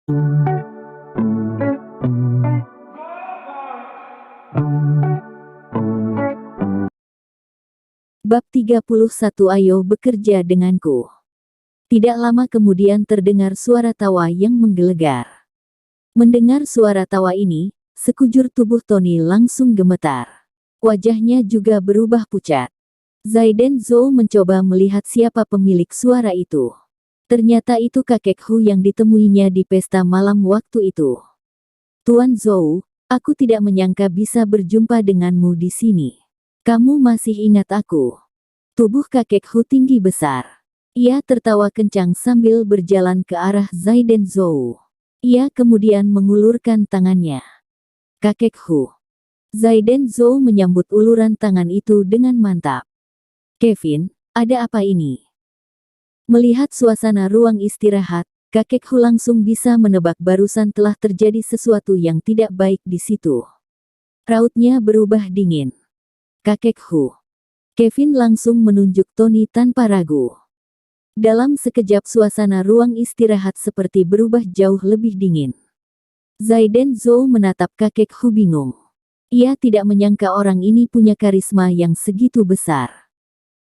Bab 31. Ayo bekerja denganku. Tidak lama kemudian terdengar suara tawa yang menggelegar. Mendengar suara tawa ini, sekujur tubuh Tony langsung gemetar. Wajahnya juga berubah pucat. Zaiden Zhou mencoba melihat siapa pemilik suara itu. Ternyata itu kakek Hu yang ditemuinya di pesta malam waktu itu. Tuan Zhou, aku tidak menyangka bisa berjumpa denganmu di sini. Kamu masih ingat aku? Tubuh kakek Hu tinggi besar. Ia tertawa kencang sambil berjalan ke arah Zaiden Zhou. Ia kemudian mengulurkan tangannya. Kakek Hu. Zaiden Zhou menyambut uluran tangan itu dengan mantap. Kevin, ada apa ini? Melihat suasana ruang istirahat, kakek Hu langsung bisa menebak barusan telah terjadi sesuatu yang tidak baik di situ. Rautnya berubah dingin. Kakek Hu. Kevin langsung menunjuk Tony tanpa ragu. Dalam sekejap suasana ruang istirahat seperti berubah jauh lebih dingin. Zaiden Zhou menatap kakek Hu bingung. Ia tidak menyangka orang ini punya karisma yang segitu besar.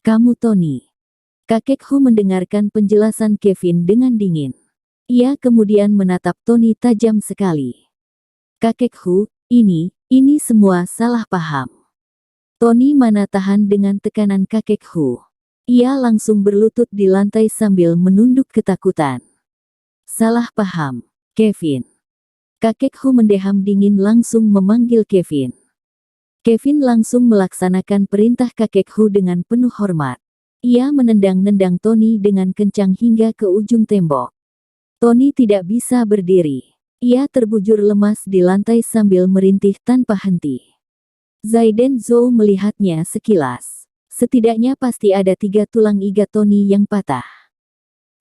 Kamu Tony. Kakek Hu mendengarkan penjelasan Kevin dengan dingin. Ia kemudian menatap Tony tajam sekali. Kakek Hu, ini semua salah paham. Tony mana tahan dengan tekanan kakek Hu. Ia langsung berlutut di lantai sambil menunduk ketakutan. Salah paham, Kevin. Kakek Hu mendeham dingin langsung memanggil Kevin. Kevin langsung melaksanakan perintah kakek Hu dengan penuh hormat. Ia menendang-nendang Tony dengan kencang hingga ke ujung tembok. Tony tidak bisa berdiri. Ia terbujur lemas di lantai sambil merintih tanpa henti. Zaiden Zhou melihatnya sekilas. Setidaknya pasti ada 3 tulang iga Tony yang patah.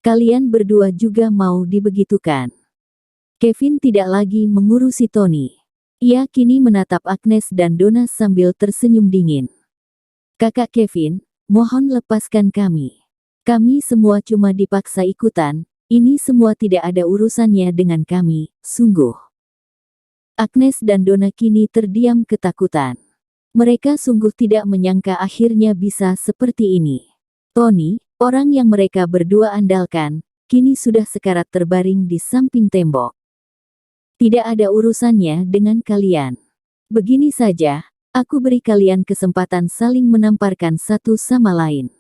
Kalian berdua juga mau dibegitukan. Kevin tidak lagi mengurusi Tony. Ia kini menatap Agnes dan Donna sambil tersenyum dingin. Kakak Kevin, mohon lepaskan kami. Kami semua cuma dipaksa ikutan, ini semua tidak ada urusannya dengan kami, sungguh. Agnes dan Donna kini terdiam ketakutan. Mereka sungguh tidak menyangka akhirnya bisa seperti ini. Tony, orang yang mereka berdua andalkan, kini sudah sekarat terbaring di samping tembok. Tidak ada urusannya dengan kalian. Begini saja, aku beri kalian kesempatan saling menamparkan satu sama lain.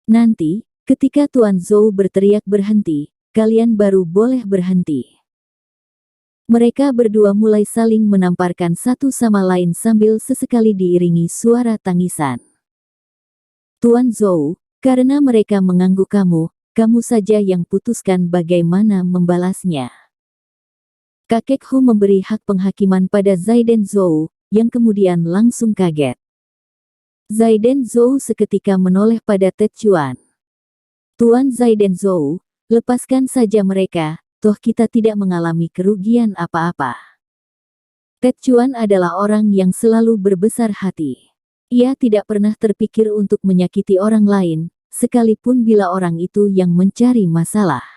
Nanti, ketika Tuan Zhou berteriak berhenti, kalian baru boleh berhenti. Mereka berdua mulai saling menamparkan satu sama lain sambil sesekali diiringi suara tangisan. Tuan Zhou, karena mereka mengganggu kamu, kamu saja yang putuskan bagaimana membalasnya. Kakek Hu memberi hak penghakiman pada Zaiden Zhou, yang kemudian langsung kaget. Zaiden Zhou seketika menoleh pada Ted Chuan. Tuan Zaiden Zhou, lepaskan saja mereka. Toh kita tidak mengalami kerugian apa-apa. Ted Chuan adalah orang yang selalu berbesar hati. Ia tidak pernah terpikir untuk menyakiti orang lain, sekalipun bila orang itu yang mencari masalah.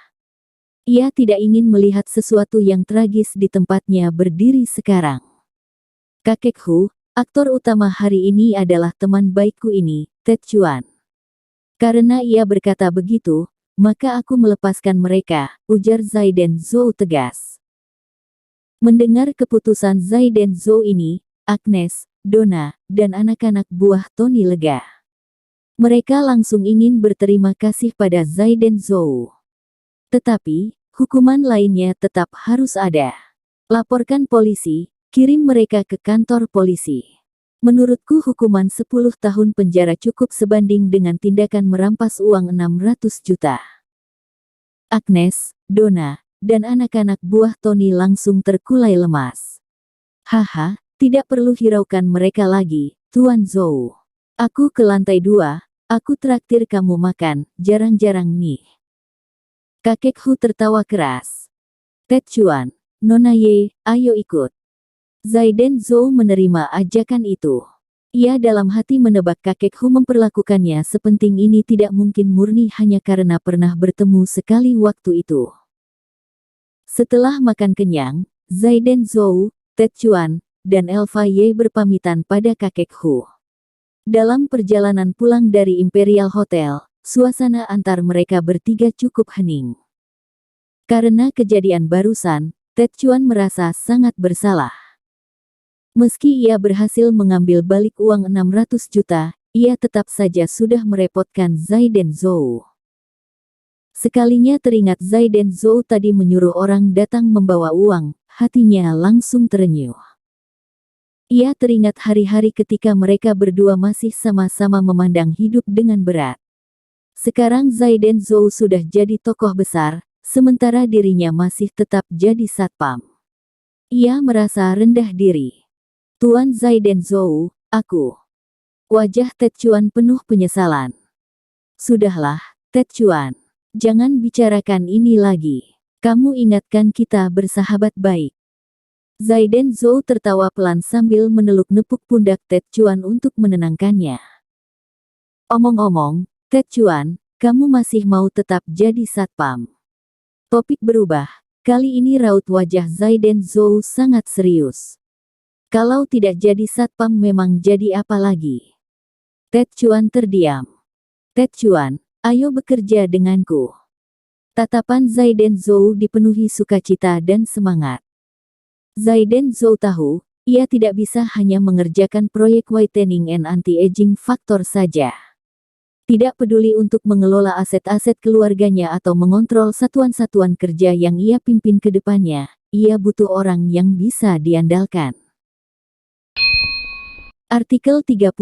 Ia tidak ingin melihat sesuatu yang tragis di tempatnya berdiri sekarang. Kakek Hu, aktor utama hari ini adalah teman baikku ini, Ted Chuan. Karena ia berkata begitu, maka aku melepaskan mereka, ujar Zaiden Zhou tegas. Mendengar keputusan Zaiden Zhou ini, Agnes, Donna, dan anak-anak buah Tony lega. Mereka langsung ingin berterima kasih pada Zaiden Zhou. Tetapi, hukuman lainnya tetap harus ada. Laporkan polisi, kirim mereka ke kantor polisi. Menurutku hukuman 10 tahun penjara cukup sebanding dengan tindakan merampas uang 600 juta. Agnes, Donna, dan anak-anak buah Tony langsung terkulai lemas. Haha, tidak perlu hiraukan mereka lagi, Tuan Zhou. Aku ke lantai 2, aku traktir kamu makan, jarang-jarang nih. Kakek Hu tertawa keras. Ted Chuan, Nona Ye, ayo ikut. Zaiden Zhou menerima ajakan itu. Ia dalam hati menebak kakek Hu memperlakukannya sepenting ini tidak mungkin murni hanya karena pernah bertemu sekali waktu itu. Setelah makan kenyang, Zaiden Zhou, Ted Chuan, dan Elfa Ye berpamitan pada kakek Hu. Dalam perjalanan pulang dari Imperial Hotel, suasana antar mereka bertiga cukup hening. Karena kejadian barusan, Ted Chuan merasa sangat bersalah. Meski ia berhasil mengambil balik uang 600 juta, ia tetap saja sudah merepotkan Zaiden Zhou. Sekalinya teringat Zaiden Zhou tadi menyuruh orang datang membawa uang, hatinya langsung terenyuh. Ia teringat hari-hari ketika mereka berdua masih sama-sama memandang hidup dengan berat. Sekarang Zaiden Zhou sudah jadi tokoh besar, sementara dirinya masih tetap jadi satpam. Ia merasa rendah diri. Tuan Zaiden Zhou, aku. Wajah Ted Chuan penuh penyesalan. Sudahlah, Ted Chuan. Jangan bicarakan ini lagi. Kamu ingatkan kita bersahabat baik. Zaiden Zhou tertawa pelan sambil meneluk-nepuk pundak Ted Chuan untuk menenangkannya. Omong-omong, Ted Chuan, kamu masih mau tetap jadi satpam. Topik berubah. Kali ini raut wajah Zaiden Zhou sangat serius. Kalau tidak jadi satpam memang jadi apa lagi? Ted Chuan terdiam. Ted Chuan, ayo bekerja denganku. Tatapan Zaiden Zhou dipenuhi sukacita dan semangat. Zaiden Zhou tahu, ia tidak bisa hanya mengerjakan proyek whitening and anti-aging faktor saja. Tidak peduli untuk mengelola aset-aset keluarganya atau mengontrol satuan-satuan kerja yang ia pimpin ke depannya, ia butuh orang yang bisa diandalkan. Artikel 32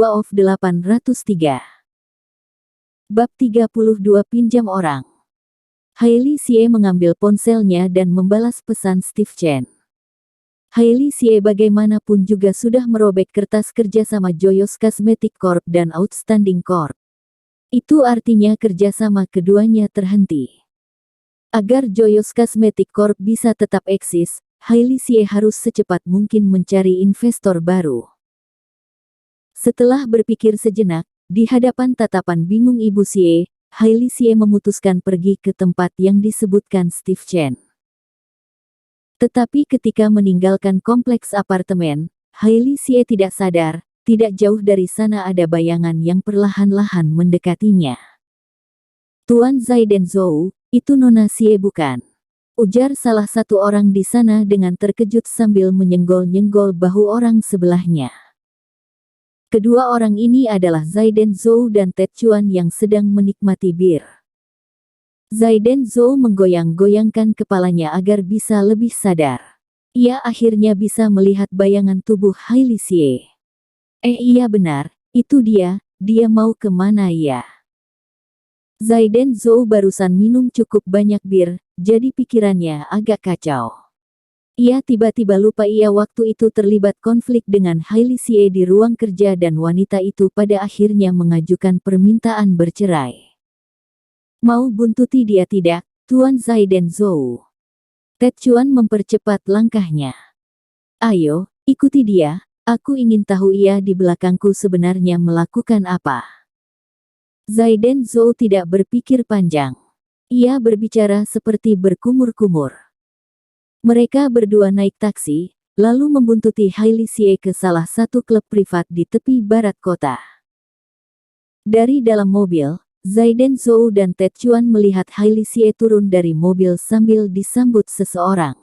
of 803. Bab 32 Pinjam orang. Hailey Xie mengambil ponselnya dan membalas pesan Steve Chen. Hailey Xie bagaimanapun juga sudah merobek kertas kerjasama Joyous Cosmetic Corp dan Outstanding Corp. Itu artinya kerjasama keduanya terhenti. Agar Joyous Cosmetic Corp bisa tetap eksis, Hailey Xie harus secepat mungkin mencari investor baru. Setelah berpikir sejenak, di hadapan tatapan bingung Ibu Xie, Hailey Xie memutuskan pergi ke tempat yang disebutkan Steve Chen. Tetapi ketika meninggalkan kompleks apartemen, Hailey Xie tidak sadar, tidak jauh dari sana ada bayangan yang perlahan-lahan mendekatinya. Tuan Zaiden Zhou, itu Nona Xie bukan? Ujar salah satu orang di sana dengan terkejut sambil menyenggol-nyenggol bahu orang sebelahnya. Kedua orang ini adalah Zaiden Zhou dan Ted Chuan yang sedang menikmati bir. Zaiden Zhou menggoyang-goyangkan kepalanya agar bisa lebih sadar. Ia akhirnya bisa melihat bayangan tubuh Hailey Xie. Iya benar, itu dia mau kemana ya? Zaiden Zhou barusan minum cukup banyak bir, jadi pikirannya agak kacau. Ia tiba-tiba lupa waktu itu terlibat konflik dengan Hailey Xie di ruang kerja dan wanita itu pada akhirnya mengajukan permintaan bercerai. Mau buntuti dia tidak, Tuan Zaiden Zhou? Ted Chuan mempercepat langkahnya. Ayo, ikuti dia, aku ingin tahu ia di belakangku sebenarnya melakukan apa. Zaiden Zhou tidak berpikir panjang. Ia berbicara seperti berkumur-kumur. Mereka berdua naik taksi, lalu membuntuti Hailey Xie ke salah satu klub privat di tepi barat kota. Dari dalam mobil, Zaiden Zhou dan Ted Chuan melihat Hailey Xie turun dari mobil sambil disambut seseorang.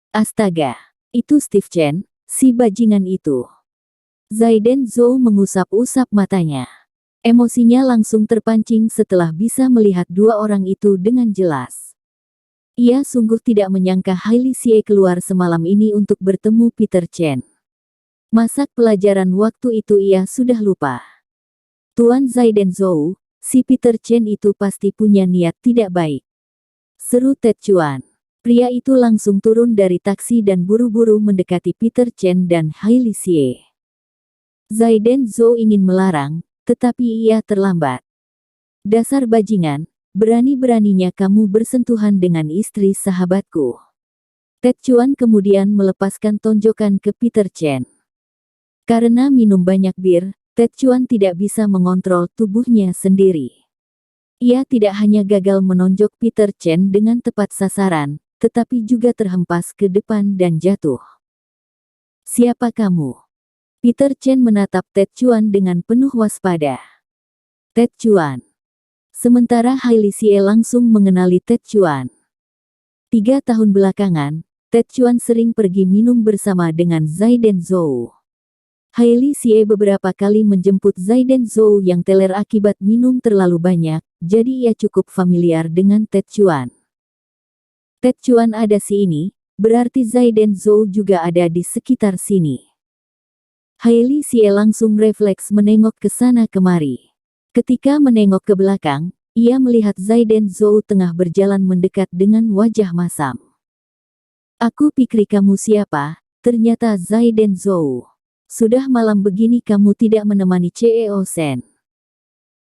Astaga, itu Steve Chen, si bajingan itu. Zaiden Zhou mengusap-usap matanya. Emosinya langsung terpancing setelah bisa melihat dua orang itu dengan jelas. Ia sungguh tidak menyangka Hailey Xie keluar semalam ini untuk bertemu Peter Chen. Masak pelajaran waktu itu ia sudah lupa. Tuan Zaiden Zhou, si Peter Chen itu pasti punya niat tidak baik. Seru Ted Chuan. Pria itu langsung turun dari taksi dan buru-buru mendekati Peter Chen dan Hailey Xie. Zaiden Zhou ingin melarang, tetapi ia terlambat. Dasar bajingan. Berani-beraninya kamu bersentuhan dengan istri sahabatku. Ted Chuan kemudian melepaskan tonjokan ke Peter Chen. Karena minum banyak bir, Ted Chuan tidak bisa mengontrol tubuhnya sendiri. Ia tidak hanya gagal menonjok Peter Chen dengan tepat sasaran, tetapi juga terhempas ke depan dan jatuh. Siapa kamu? Peter Chen menatap Ted Chuan dengan penuh waspada. Ted Chuan. Sementara Hailey Xie langsung mengenali Ted Chuan. 3 tahun belakangan, Ted Chuan sering pergi minum bersama dengan Zaiden Zhou. Hailey Xie beberapa kali menjemput Zaiden Zhou yang teler akibat minum terlalu banyak, jadi ia cukup familiar dengan Ted Chuan. Ted Chuan ada sini, berarti Zaiden Zhou juga ada di sekitar sini. Hailey Xie langsung refleks menengok ke sana kemari. Ketika menengok ke belakang, ia melihat Zaiden Zhou tengah berjalan mendekat dengan wajah masam. Aku pikir kamu siapa, ternyata Zaiden Zhou. Sudah malam begini kamu tidak menemani CEO Shen.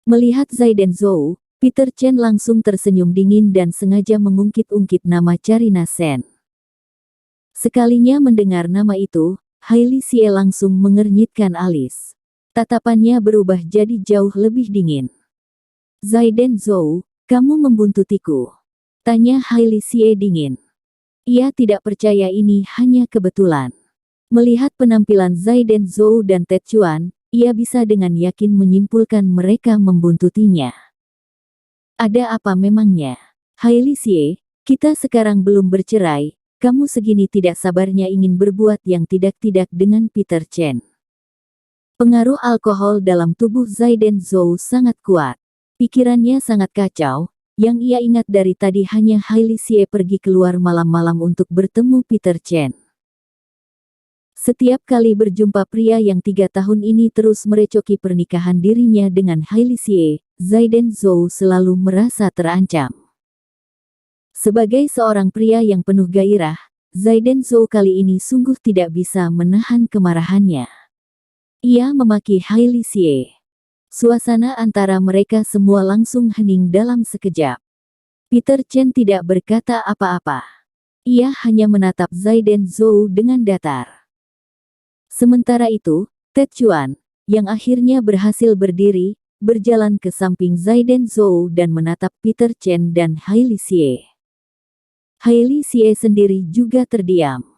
Melihat Zaiden Zhou, Peter Chen langsung tersenyum dingin dan sengaja mengungkit-ungkit nama Carina Shen. Sekalinya mendengar nama itu, Hailey Xie langsung mengernyitkan alis. Tatapannya berubah jadi jauh lebih dingin. Zaiden Zhou, kamu membuntutiku? Tanya Hailey Xie dingin. Ia tidak percaya ini hanya kebetulan. Melihat penampilan Zaiden Zhou dan Ted Chuan, ia bisa dengan yakin menyimpulkan mereka membuntutinya. Ada apa memangnya? Hailey Xie, kita sekarang belum bercerai, kamu segini tidak sabarnya ingin berbuat yang tidak-tidak dengan Peter Chen. Pengaruh alkohol dalam tubuh Zaiden Zhou sangat kuat. Pikirannya sangat kacau, yang ia ingat dari tadi hanya Hailey Xie pergi keluar malam-malam untuk bertemu Peter Chen. Setiap kali berjumpa pria yang 3 tahun ini terus merecoki pernikahan dirinya dengan Hailey Xie, Zaiden Zhou selalu merasa terancam. Sebagai seorang pria yang penuh gairah, Zaiden Zhou kali ini sungguh tidak bisa menahan kemarahannya. Ia memaki Hailey Xie. Suasana antara mereka semua langsung hening dalam sekejap. Peter Chen tidak berkata apa-apa. Ia hanya menatap Zaiden Zhou dengan datar. Sementara itu, Ted Chuan, yang akhirnya berhasil berdiri, berjalan ke samping Zaiden Zhou dan menatap Peter Chen dan Hailey Xie. Hailey Xie sendiri juga terdiam.